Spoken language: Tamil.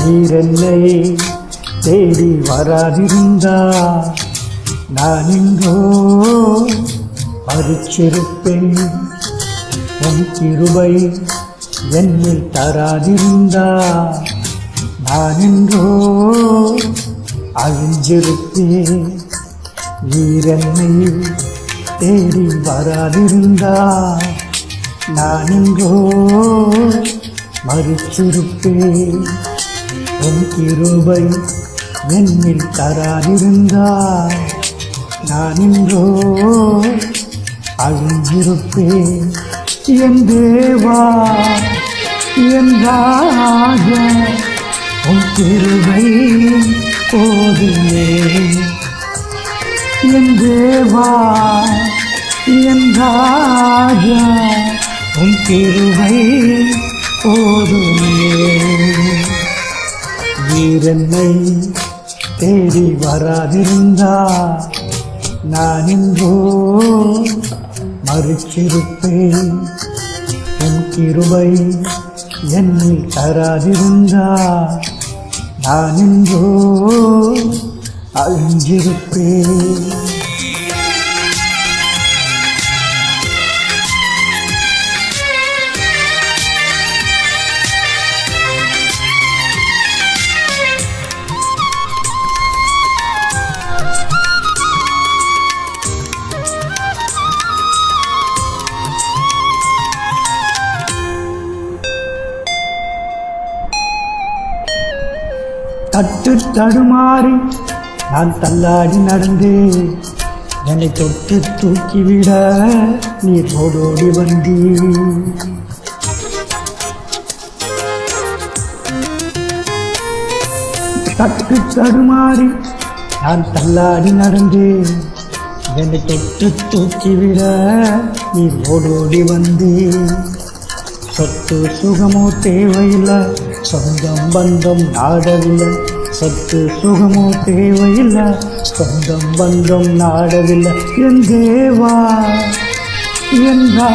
நீரென்னை தேடி வராதிருந்தா நான் இன்றோ மறிச்சிருப்பேன். உன் கிருபை என்னில் தராதிருந்தா நான் இன்றோ அழிஞ்சிருப்பேன். நீரென்னை தேடி வராதிருந்தா நான் இன்றோ மறிச்சிருப்பேன். உன் கிருபை என்னில் தராதிருந்தா நான் இன்றோ அழிஞ்சிருப்பேன். என் தேவா என் ராஜா உன் கிருபை போதுமே. என் தேவா என் ராஜா உன் கிருபை போதுமே. நீரென்னை தேடி வராதிருந்தா நான் இன்றோ மறிச்சிருப்பேன். உன் கிருபை என்னில் தராதிருந்தா நான் இன்றோ அழிஞ்சிருப்பேன். தட்டு தடுமாறி நான் தள்ளாடி நடந்தேன். என்னை தொட்டு தூக்கிவிட நீர் ஓடோடி வந்தீர். தட்டு தடுமாறி நான் தள்ளாடி நடந்தேன். என்னை தொட்டு தூக்கிவிட நீர் ஓடோடி வந்தீர். சொத்து சுகமோ தேவையில்லை, சொந்தம் பந்தம் நாடவில்லை. சொத்து சுகமோ தேவையில்லை, சொந்தம் பந்தம் நாடவில்லை. என் தேவா என் ராஜா